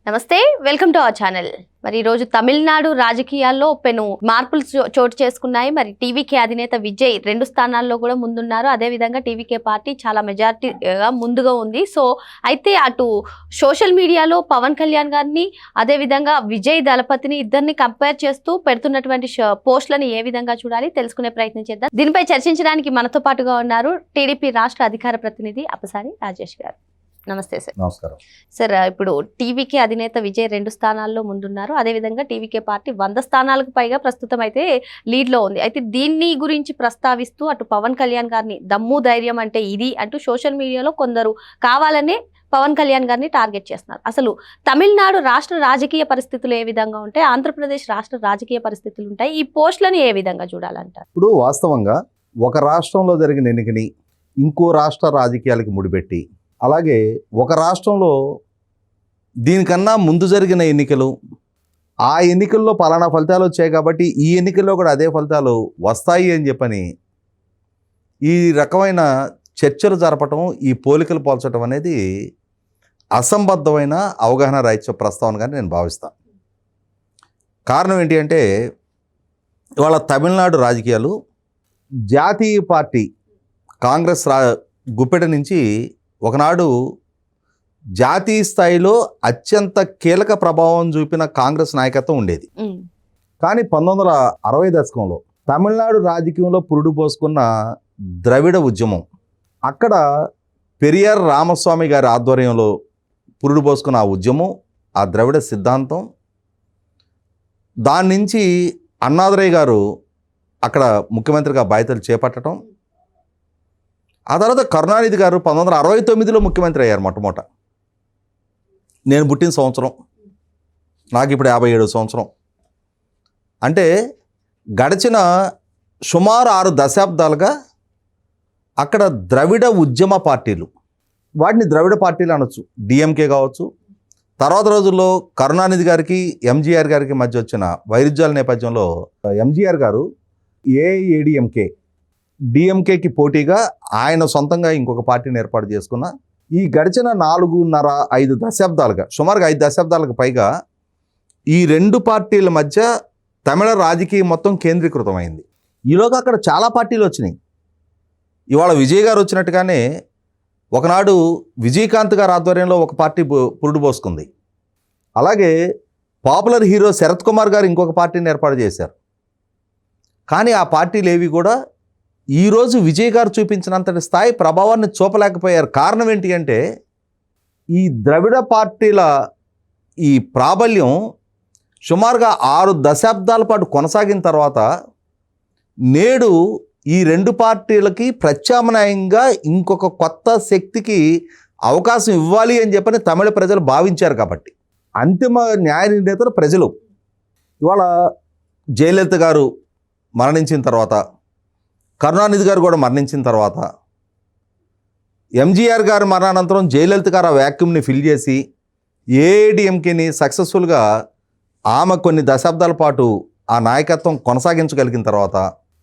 నమస్తే, welcome to our channel. మరి ఈరోజు తమిళనాడు రాజకీయాల్లో పెను మార్పులు చోటు చేసుకున్నాయి. మరి టీవీకే అధినేత విజయ్ 2 స్థానాల్లో కూడా ముందున్నారు. అదేవిధంగా టీవీకే పార్టీ చాలా మెజారిటీగా ముందుగా ఉంది. సో అయితే అటు సోషల్ మీడియాలో పవన్ కళ్యాణ్ గారిని అదేవిధంగా విజయ్ దళపతిని ఇద్దరిని కంపేర్ చేస్తూ పెడుతున్నటువంటి పోస్టులను ఏ విధంగా చూడాలి తెలుసుకునే ప్రయత్నం చేద్దాం. దీనిపై చర్చించడానికి మనతో పాటుగా ఉన్నారు టీడీపీ రాష్ట్ర అధికార ప్రతినిధి అప్పసాని రాజేష్ గారు. నమస్తే సార్. నమస్కారం సార్. ఇప్పుడు టీవీకే అధినేత విజయ్ 2 స్థానాల్లో ముందున్నారు. అదేవిధంగా టీవీకే పార్టీ 100 స్థానాలకు పైగా ప్రస్తుతం అయితే లీడ్లో ఉంది. అయితే దీన్ని గురించి ప్రస్తావిస్తూ అటు పవన్ కళ్యాణ్ గారిని దమ్ము ధైర్యం అంటే ఇది అంటూ సోషల్ మీడియాలో కొందరు కావాలనే పవన్ కళ్యాణ్ గారిని టార్గెట్ చేస్తున్నారు. అసలు తమిళనాడు రాష్ట్ర రాజకీయ పరిస్థితులు ఏ విధంగా ఉంటాయి, ఆంధ్రప్రదేశ్ రాష్ట్ర రాజకీయ పరిస్థితులు ఉంటాయి, ఈ పోస్టులను ఏ విధంగా చూడాలంటారు? ఇప్పుడు వాస్తవంగా ఒక రాష్ట్రంలో జరిగిన ఎన్నికని ఇంకో రాష్ట్ర రాజకీయాలకి ముడిపెట్టి, అలాగే ఒక రాష్ట్రంలో దీనికన్నా ముందు జరిగిన ఎన్నికలు, ఆ ఎన్నికల్లో పలానా ఫలితాలు వచ్చాయి కాబట్టి ఈ ఎన్నికల్లో కూడా అదే ఫలితాలు వస్తాయి అని చెప్పని ఈ రకమైన చర్చలు జరపటం, ఈ పోలికలు పోల్చడం అనేది అసంబద్ధమైన అవగాహన రాహిత్య ప్రస్తావనగా నేను భావిస్తాను. కారణం ఏంటి అంటే, ఇవాళ తమిళనాడు రాజకీయాలు జాతీయ పార్టీ కాంగ్రెస్ గుప్పెట నుంచి ఒకనాడు జాతీయ స్థాయిలో అత్యంత కీలక ప్రభావం చూపిన కాంగ్రెస్ నాయకత్వం ఉండేది. కానీ 1960 దశకంలో తమిళనాడు రాజకీయంలో పురుడు పోసుకున్న ద్రవిడ ఉద్యమం, అక్కడ పెరియార్ రామస్వామి గారి ఆధ్వర్యంలో పురుడు పోసుకున్న ఆ ఉద్యమం, ఆ ద్రవిడ సిద్ధాంతం, దాని నుంచి అన్నాదురై గారు అక్కడ ముఖ్యమంత్రిగా బాధ్యతలు చేపట్టడం, ఆ తర్వాత కరుణానిధి గారు 1969లో ముఖ్యమంత్రి అయ్యారు. మొట్టమొదట నేను పుట్టిన సంవత్సరం, నాకు ఇప్పుడు 57 సంవత్సరం. అంటే గడిచిన సుమారు 6 దశాబ్దాలుగా అక్కడ ద్రవిడ ఉద్యమ పార్టీలు, వాటిని ద్రవిడ పార్టీలు అనొచ్చు, డిఎంకే కావచ్చు, తర్వాత రోజుల్లో కరుణానిధి గారికి ఎంజీఆర్ గారికి మధ్య వచ్చిన వైరుధ్యాల నేపథ్యంలో ఎంజీఆర్ గారు ఏఐఏడిఎంకే డిఎంకేకి పోటీగా ఆయన సొంతంగా ఇంకొక పార్టీని ఏర్పాటు చేసుకున్న ఈ గడిచిన 4.5 దశాబ్దాలుగా, సుమారుగా 5 దశాబ్దాలకు పైగా ఈ 2 పార్టీల మధ్య తమిళ రాజకీయం మొత్తం కేంద్రీకృతమైంది. ఈలోగా అక్కడ చాలా పార్టీలు వచ్చినాయి. ఇవాళ విజయ్ గారు వచ్చినట్టుగానే ఒకనాడు విజయకాంత్ గారి ఆధ్వర్యంలో ఒక పార్టీ పురుడు పోసుకుంది. అలాగే పాపులర్ హీరో శరత్ కుమార్ గారు ఇంకొక పార్టీని ఏర్పాటు చేశారు. కానీ ఆ పార్టీలు ఏవి కూడా ఈరోజు విజయ్ గారు చూపించినంతటి స్థాయి ప్రభావాన్ని చూపలేకపోయారు. కారణం ఏంటి అంటే, ఈ ద్రవిడ పార్టీల ఈ ప్రాబల్యం సుమారుగా 6 దశాబ్దాల పాటు కొనసాగిన తర్వాత నేడు ఈ 2 పార్టీలకి ప్రత్యామ్నాయంగా ఇంకొక కొత్త శక్తికి అవకాశం ఇవ్వాలి అని చెప్పని తమిళ ప్రజలు భావించారు. కాబట్టి అంతిమ న్యాయ నిర్ణేతలు ప్రజలు. ఇవాళ జయలలిత గారు మరణించిన తర్వాత, కరుణానిధి గారు కూడా మరణించిన తర్వాత, ఎంజీఆర్ గారి మరణానంతరం జయలలిత గారు ఆ వ్యాక్యూమ్ని ఫిల్ చేసి ఏఐడిఎంకేని సక్సెస్ఫుల్గా ఆమె కొన్ని దశాబ్దాల పాటు ఆ నాయకత్వం కొనసాగించగలిగిన తర్వాత,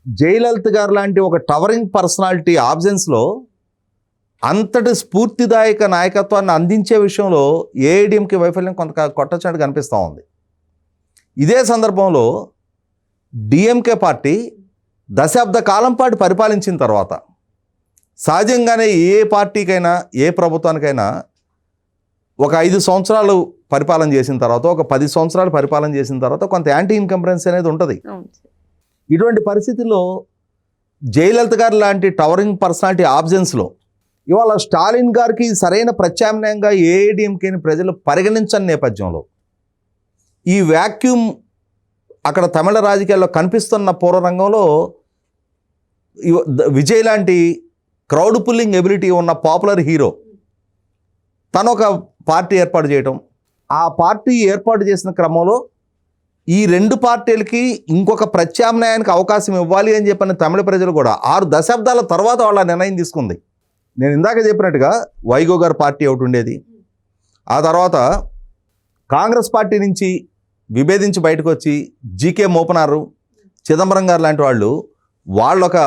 జయలలిత గారు లాంటి ఒక టవరింగ్ పర్సనాలిటీ ఆబ్సెన్స్లో అంతటి స్ఫూర్తిదాయక నాయకత్వాన్ని అందించే విషయంలో ఏఐడిఎంకే వైఫల్యం కొంత కొట్టచాటు కనిపిస్తూ ఉంది. ఇదే సందర్భంలో డిఎంకే పార్టీ దశాబ్ద కాలం పాటు పరిపాలించిన తర్వాత, సహజంగానే ఏ పార్టీకైనా ఏ ప్రభుత్వానికైనా ఒక 5 సంవత్సరాలు పరిపాలన చేసిన తర్వాత, ఒక 10 సంవత్సరాలు పరిపాలన చేసిన తర్వాత కొంత యాంటీ ఇన్కంబరెన్సీ అనేది ఉంటుంది. ఇటువంటి పరిస్థితుల్లో జయలలిత గారు లాంటి టవరింగ్ పర్సనాలిటీ ఆబ్సెన్స్లో ఇవాళ స్టాలిన్ గారికి సరైన ప్రత్యామ్నాయంగా ఏఐడిఎంకేని ప్రజలు పరిగణించని నేపథ్యంలో ఈ వ్యాక్యూమ్ అక్కడ తమిళ రాజకీయాల్లో కనిపిస్తున్న పూర్వరంగంలో విజయ్ లాంటి క్రౌడ్ పుల్లింగ్ ఎబిలిటీ ఉన్న పాపులర్ హీరో తను ఒక పార్టీ ఏర్పాటు చేయటం, ఆ పార్టీ ఏర్పాటు చేసిన క్రమంలో ఈ 2 పార్టీలకి ఇంకొక ప్రత్యామ్నాయానికి అవకాశం ఇవ్వాలి అని చెప్పిన తమిళ ప్రజలు కూడా 6 దశాబ్దాల తర్వాత వాళ్ళ నిర్ణయం తీసుకుంది. నేను ఇందాక చెప్పినట్టుగా వైగో గారి పార్టీ ఒకటి ఉండేది. ఆ తర్వాత కాంగ్రెస్ పార్టీ నుంచి విభేదించి బయటకు వచ్చి జీకే మోపనారు, చిదంబరం గారు లాంటి వాళ్ళు ఒక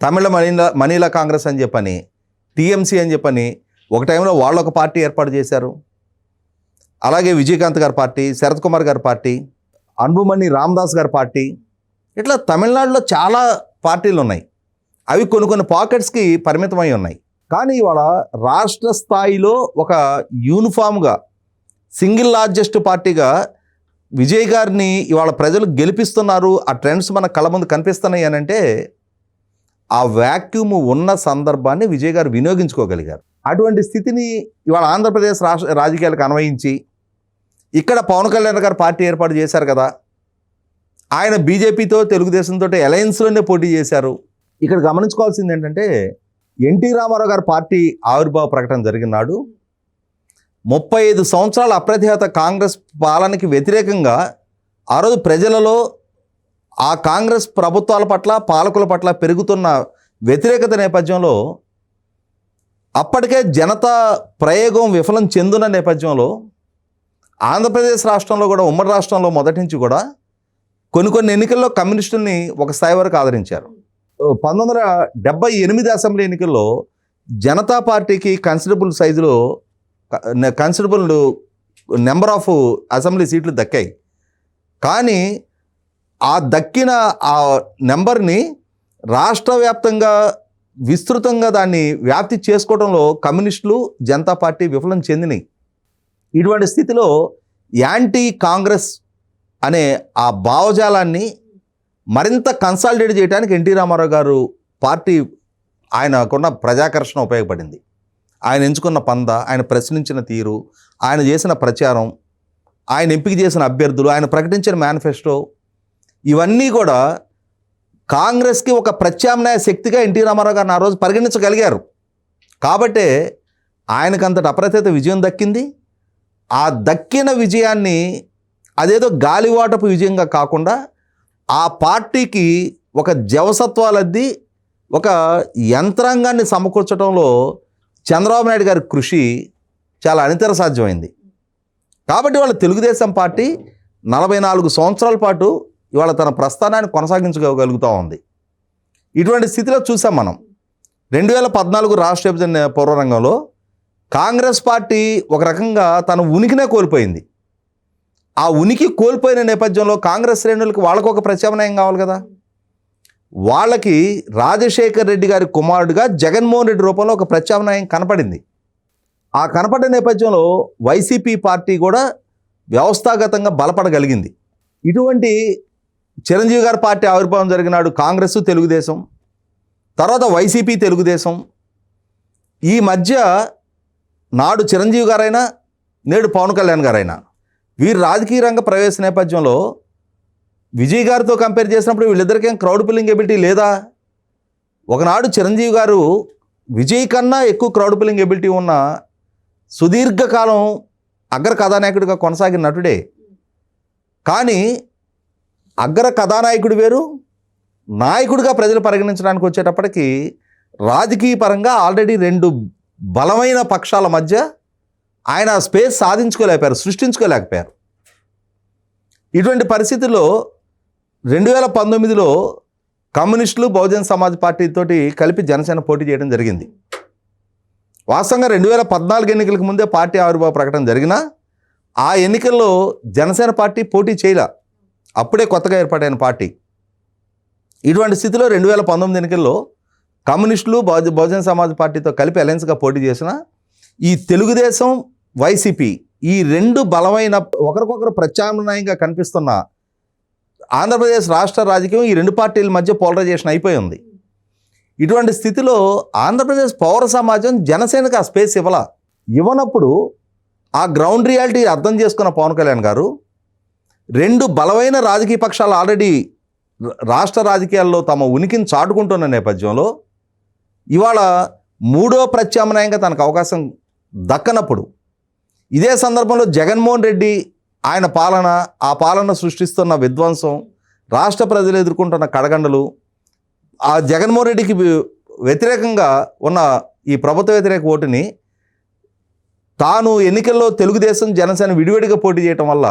తమిళ మనీలా కాంగ్రెస్ అని చెప్పని, టీఎంసీ అని చెప్పని ఒక టైంలో వాళ్ళు ఒక పార్టీ ఏర్పాటు చేశారు. అలాగే విజయకాంత్ గారి పార్టీ, శరత్ కుమార్ గారి పార్టీ, అన్బుమణి రామదాస్ గారి పార్టీ, ఇట్లా తమిళనాడులో చాలా పార్టీలు ఉన్నాయి. అవి కొన్ని పాకెట్స్కి పరిమితమై ఉన్నాయి. కానీ ఇవాళ రాష్ట్ర స్థాయిలో ఒక యూనిఫామ్గా సింగిల్ లార్జెస్ట్ పార్టీగా విజయ్ గారిని ఇవాళ ప్రజలు గెలిపిస్తున్నారు. ఆ ట్రెండ్స్ మన కళ్ళ ముందు కనిపిస్తున్నాయి అని అంటే ఆ వ్యాక్యూమ్ ఉన్న సందర్భాన్ని విజయ్ గారు వినియోగించుకోగలిగారు. అటువంటి స్థితిని ఇవాళ ఆంధ్రప్రదేశ్ రాష్ట్ర రాజకీయాలకు అన్వయించి ఇక్కడ పవన్ కళ్యాణ్ గారు పార్టీ ఏర్పాటు చేశారు కదా, ఆయన బీజేపీతో తెలుగుదేశంతో అలయన్స్లోనే పోటీ చేశారు. ఇక్కడ గమనించుకోవాల్సింది ఏంటంటే ఎన్టీ రామారావు గారి పార్టీ ఆవిర్భావ ప్రకటన జరిగిన నాడు 35 సంవత్సరాల అప్రతిహత కాంగ్రెస్ పాలనకి వ్యతిరేకంగా ఆ రోజు ప్రజలలో ఆ కాంగ్రెస్ ప్రభుత్వాల పట్ల పాలకుల పట్ల పెరుగుతున్న వ్యతిరేకత నేపథ్యంలో అప్పటికే జనతా ప్రయోగం విఫలం చెందున నేపథ్యంలో ఆంధ్రప్రదేశ్ రాష్ట్రంలో కూడా ఉమ్మడి రాష్ట్రంలో మొదటి నుంచి కూడా కొన్ని ఎన్నికల్లో కమ్యూనిస్టుల్ని ఒక స్థాయి వరకు ఆదరించారు. 1978 అసెంబ్లీ ఎన్నికల్లో జనతా పార్టీకి కన్సిడరబుల్ నెంబర్ ఆఫ్ అసెంబ్లీ సీట్లు దక్కాయి. కానీ ఆ దక్కిన ఆ నెంబర్ని రాష్ట్ర వ్యాప్తంగా విస్తృతంగా దాన్ని వ్యాప్తి చేసుకోవడంలో కమ్యూనిస్టులు జనతా పార్టీ విఫలం చెందినాయి. ఇటువంటి స్థితిలో యాంటీ కాంగ్రెస్ అనే ఆ భావజాలాన్ని మరింత కన్సాలిడేట్ చేయడానికి ఎన్టీ రామారావు గారు పార్టీ ఆయనకున్న ప్రజాకర్షణ ఉపయోగపడింది. ఆయన ఎంచుకున్న పంద, ఆయన ప్రశ్నించిన తీరు, ఆయన చేసిన ప్రచారం, ఆయన ఎంపిక చేసిన అభ్యర్థులు, ఆయన ప్రకటించిన మేనిఫెస్టో, ఇవన్నీ కూడా కాంగ్రెస్కి ఒక ప్రత్యామ్నాయ శక్తిగా ఎన్టీ రామారావు గారిని ఆ రోజు పరిగణించగలిగారు. కాబట్టే ఆయనకంతటి అప్రతిహత విజయం దక్కింది. ఆ దక్కిన విజయాన్ని అదేదో గాలివాటపు విజయంగా కాకుండా ఆ పార్టీకి ఒక జవసత్వాలద్ది ఒక యంత్రాంగాన్ని సమకూర్చడంలో చంద్రబాబు నాయుడు గారి కృషి చాలా అనితర సాధ్యమైంది. కాబట్టి వాళ్ళ తెలుగుదేశం పార్టీ 44 సంవత్సరాల పాటు ఇవాళ తన ప్రస్థానాన్ని కొనసాగించగలుగుతూ ఉంది. ఇటువంటి స్థితిలో చూసాం మనం 2014 రాష్ట్ర విభజన పూర్వరంగంలో కాంగ్రెస్ పార్టీ ఒక రకంగా తన ఉనికినే కోల్పోయింది. ఆ ఉనికి కోల్పోయిన నేపథ్యంలో కాంగ్రెస్ శ్రేణులకు వాళ్ళకు ఒక ప్రత్యామ్నాయం కావాలి కదా. వాళ్ళకి రాజశేఖర్ రెడ్డి గారి కుమారుడిగా జగన్మోహన్ రెడ్డి రూపంలో ఒక ప్రత్యామ్నాయం కనపడింది. ఆ కనపడే నేపథ్యంలో వైసీపీ పార్టీ కూడా వ్యవస్థాగతంగా బలపడగలిగింది. ఇటువంటి చిరంజీవి గారి పార్టీ ఆవిర్భావం జరిగినాడు కాంగ్రెస్ తెలుగుదేశం, తర్వాత వైసీపీ తెలుగుదేశం, ఈ మధ్య నాడు చిరంజీవి గారైనా నేడు పవన్ కళ్యాణ్ గారైనా వీరు రాజకీయ రంగ ప్రవేశ నేపథ్యంలో విజయ్ గారితో కంపేర్ చేసినప్పుడు వీళ్ళిద్దరికేం క్రౌడ్ పుల్లింగ్ ఎబిలిటీ లేదా? ఒకనాడు చిరంజీవి గారు విజయ్ కన్నా ఎక్కువ క్రౌడ్ పుల్లింగ్ ఎబిలిటీ ఉన్న సుదీర్ఘకాలం అగ్ర కథానాయకుడిగా కొనసాగిన నటుడే. కానీ అగ్ర కథానాయకుడు వేరు, నాయకుడిగా ప్రజలు పరిగణించడానికి వచ్చేటప్పటికి రాజకీయ పరంగా ఆల్రెడీ 2 బలమైన పక్షాల మధ్య ఆయన స్పేస్ సాధించుకోలేకపోయారు, సృష్టించుకోలేకపోయారు. ఇటువంటి పరిస్థితుల్లో 2019లో కమ్యూనిస్టులు బహుజన్ సమాజ్ పార్టీతోటి కలిపి జనసేన పోటీ చేయడం జరిగింది. వాస్తవంగా 2014 ఎన్నికలకు ముందే పార్టీ ఆవిర్భావ ప్రకటన జరిగినా ఆ ఎన్నికల్లో జనసేన పార్టీ పోటీ చేయలే, అప్పుడే కొత్తగా ఏర్పాటైన పార్టీ. ఇటువంటి స్థితిలో 2019 ఎన్నికల్లో కమ్యూనిస్టులు బహుజన్ సమాజ్ పార్టీతో కలిపి అలయన్స్గా పోటీ చేసిన ఈ తెలుగుదేశం వైసీపీ ఈ 2 బలమైన ఒకరికొకరు ప్రత్యామ్నాయంగా కనిపిస్తున్న ఆంధ్రప్రదేశ్ రాష్ట్ర రాజకీయం ఈ 2 పార్టీల మధ్య పోలరైజేషన్ అయిపోయి ఉంది. ఇటువంటి స్థితిలో ఆంధ్రప్రదేశ్ పౌర సమాజం జనసేనకు ఆ స్పేస్ ఇవ్వనప్పుడు ఆ గ్రౌండ్ రియాలిటీ అర్థం చేసుకున్న పవన్ కళ్యాణ్ గారు 2 బలమైన రాజకీయ పక్షాలు ఆల్రెడీ రాష్ట్ర రాజకీయాల్లో తమ ఉనికిని చాటుకుంటున్న నేపథ్యంలో ఇవాళ 3వ ప్రత్యామ్నాయంగా తనకు అవకాశం దక్కనప్పుడు ఇదే సందర్భంలో జగన్మోహన్ రెడ్డి ఆయన ఆ పాలన సృష్టిస్తున్న విధ్వంసం, రాష్ట్ర ప్రజలు ఎదుర్కొంటున్న కడగండలు, ఆ జగన్మోహన్ రెడ్డికి వ్యతిరేకంగా ఉన్న ఈ ప్రభుత్వ వ్యతిరేక ఓటుని తాను ఎన్నికల్లో తెలుగుదేశం జనసేన విడివిడిగా పోటీ చేయటం వల్ల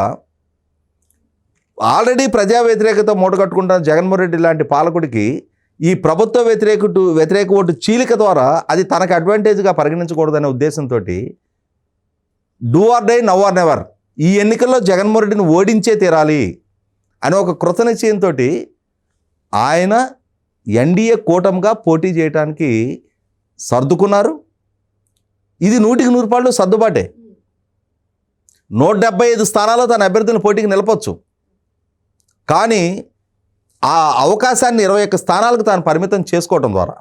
ఆల్రెడీ ప్రజా వ్యతిరేకత మూటగట్టుకుంటున్న జగన్మోహన్ రెడ్డి లాంటి పాలకుడికి ఈ ప్రభుత్వ వ్యతిరేక ఓటు చీలిక ద్వారా అది తనకు అడ్వాంటేజ్గా పరిగణించకూడదనే ఉద్దేశంతో do or die now or never ఈ ఎన్నికల్లో జగన్మోహన్ రెడ్డిని ఓడించే తీరాలి అని ఒక కృత నిశ్చయంతో ఆయన ఎన్డీఏ కూటమిగా పోటీ చేయడానికి సర్దుకున్నారు. ఇది 100% సర్దుబాటే. 175 స్థానాల్లో తన అభ్యర్థులను పోటీకి నిలపొచ్చు. కానీ ఆ అవకాశాన్ని 21 స్థానాలకు తాను పరిమితం చేసుకోవడం ద్వారా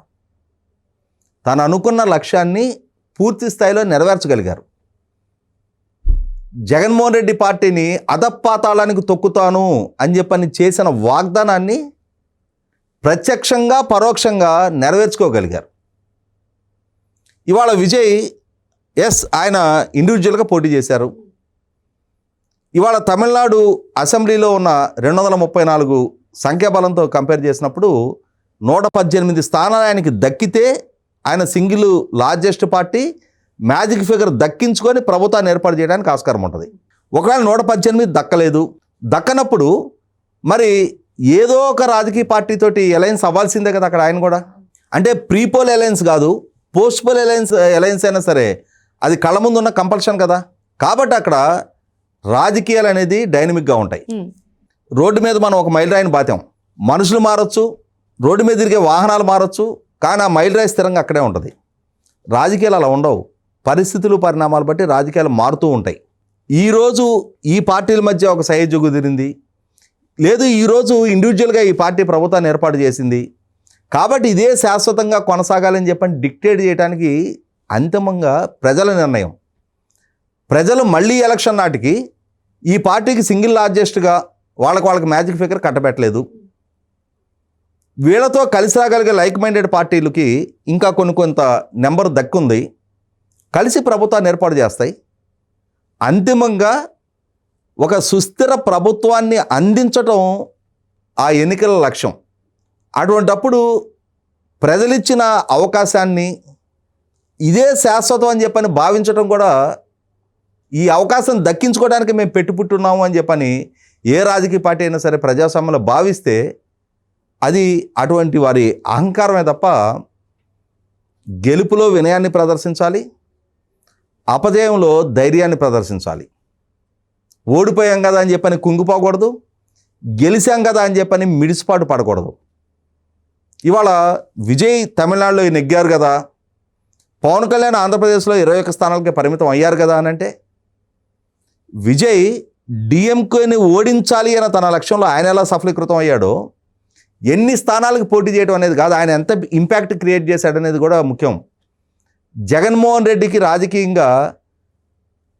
తాను అనుకున్న లక్ష్యాన్ని పూర్తి స్థాయిలో నెరవేర్చగలిగారు. జగన్మోహన్ రెడ్డి పార్టీని అధపాతాళానికి తొక్కుతాను అని చెప్పని చేసిన వాగ్దానాన్ని ప్రత్యక్షంగా పరోక్షంగా నెరవేర్చుకోగలిగారు. ఇవాళ విజయ్ ఆయన ఇండివిజువల్గా పోటీ చేశారు. ఇవాళ తమిళనాడు అసెంబ్లీలో ఉన్న 234 సంఖ్యాబలంతో కంపేర్ చేసినప్పుడు 118 స్థానాలు ఆయనకి దక్కితే ఆయన single largest party magic figure దక్కించుకొని ప్రభుత్వాన్ని ఏర్పాటు చేయడానికి ఆస్కారం ఉంటుంది. ఒకవేళ 118 దక్కలేదు, దక్కనప్పుడు మరి ఏదో ఒక రాజకీయ పార్టీతోటి అలయన్స్ అవ్వాల్సిందే కదా అక్కడ ఆయన కూడా. అంటే ప్రీపోల్ అలయన్స్ కాదు, పోస్ట్ పోల్ అలయన్స్ అయినా సరే అది కళ్ళ ముందు ఉన్న కంపల్షన్ కదా. కాబట్టి అక్కడ రాజకీయాలు అనేది డైనమిక్గా ఉంటాయి. రోడ్డు మీద మనం ఒక మైల్ రాయిని బాతాం, మనుషులు మారచ్చు, రోడ్డు మీద తిరిగే వాహనాలు మారచ్చు, కానీ ఆ మైల్ రాయి స్థిరంగా అక్కడే ఉంటుంది. రాజకీయాలు అలా ఉండవు. పరిస్థితులు పరిణామాలు బట్టి రాజకీయాలు మారుతూ ఉంటాయి. ఈరోజు ఈ పార్టీల మధ్య ఒక సయోధ్య కుదిరింది, లేదు ఈరోజు ఇండివిజువల్గా ఈ పార్టీ ప్రభుత్వాన్ని ఏర్పాటు చేసింది. కాబట్టి ఇదే శాశ్వతంగా కొనసాగాలని చెప్పని డిక్టేట్ చేయడానికి అంతిమంగా ప్రజల నిర్ణయం. ప్రజలు మళ్ళీ ఎలక్షన్ నాటికి ఈ పార్టీకి సింగిల్ లార్జెస్ట్గా వాళ్ళకి మ్యాజిక్ ఫిగర్ కట్టబెట్టలేదు. వీళ్ళతో కలిసి రాగలిగే లైక్ మైండెడ్ పార్టీలకి ఇంకా కొంత నెంబర్ దక్కుంది, కలిసి ప్రభుత్వాన్ని ఏర్పాటు చేస్తాయి. అంతిమంగా ఒక సుస్థిర ప్రభుత్వాన్ని అందించటం ఆ ఎన్నికల లక్ష్యం. అటువంటప్పుడు ప్రజలిచ్చిన అవకాశాన్ని ఇదే శాశ్వతం అని చెప్పని భావించడం కూడా, ఈ అవకాశం దక్కించుకోవడానికి మేము పెట్టుపుట్టున్నాము అని చెప్పని ఏ రాజకీయ పార్టీ అయినా సరే ప్రజాస్వామ్యంలో భావిస్తే అది అటువంటి వారి అహంకారమే తప్ప, గెలుపులో వినయాన్ని ప్రదర్శించాలి, అపజయంలో ధైర్యాన్ని ప్రదర్శించాలి. ఓడిపోయాం కదా అని చెప్పని కుంగిపోకూడదు, గెలిచాం కదా అని చెప్పని మిడిసిపాటు పడకూడదు. ఇవాళ విజయ్ తమిళనాడులో నెగ్గారు కదా, పవన్ కళ్యాణ్ ఆంధ్రప్రదేశ్లో 21 స్థానాలకే పరిమితం అయ్యారు కదా అని అంటే, విజయ్ డిఎంకేని ఓడించాలి అన్న తన లక్ష్యంలో ఆయన ఎలా సఫలీకృతం అయ్యాడో, ఎన్ని స్థానాలకు పోటీ చేయడం అనేది కాదు, ఆయన ఎంత ఇంపాక్ట్ క్రియేట్ చేశాడనేది కూడా ముఖ్యం. జగన్మోహన్ రెడ్డికి రాజకీయంగా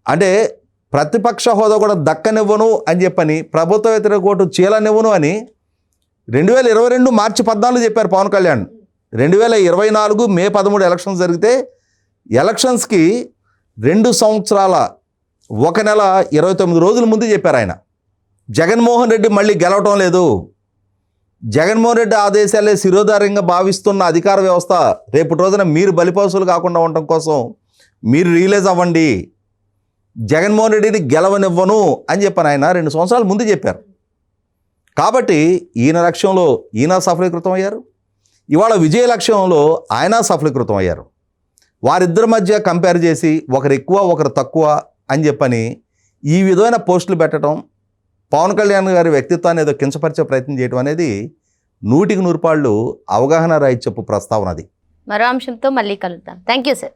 అంటే ప్రతిపక్ష హోదా కూడా దక్కనివ్వను అని చెప్పని, ప్రభుత్వ వ్యతిరేక ఓటు చీలనివ్వను అని 2022 మార్చి 14 చెప్పారు పవన్ కళ్యాణ్. 2024 మే 13 ఎలక్షన్స్ జరిగితే ఎలక్షన్స్కి 2 సంవత్సరాల 1 నెల 29 రోజుల ముందు చెప్పారు ఆయన. జగన్మోహన్ రెడ్డి మళ్ళీ గెలవటం లేదు, జగన్మోహన్ రెడ్డి ఆదేశాలే శిరోధార్యంగా భావిస్తున్న అధికార వ్యవస్థ రేపటి రోజున మీరు బలిపశువులు కాకుండా ఉండటం కోసం మీరు రియలైజ్ అవ్వండి, జగన్మోహన్ రెడ్డిని గెలవనివ్వను అని చెప్పని ఆయన 2 సంవత్సరాల ముందు చెప్పారు. కాబట్టి ఈయన లక్ష్యంలో ఈయన సఫలీకృతం అయ్యారు, ఇవాళ విజయ లక్ష్యంలో ఆయన సఫలీకృతం అయ్యారు. వారిద్దరి మధ్య కంపేర్ చేసి ఒకరు ఎక్కువ ఒకరు తక్కువ అని చెప్పని ఈ విధమైన పోస్టులు పెట్టడం, పవన్ కళ్యాణ్ గారి వ్యక్తిత్వాన్ని ఏదో కించపరిచే ప్రయత్నం చేయడం అనేది 100% అవగాహన రాహిత్యపు ప్రస్తావన. అది మరో అంశంతో మళ్ళీ కలుద్దాం. Thank you sir.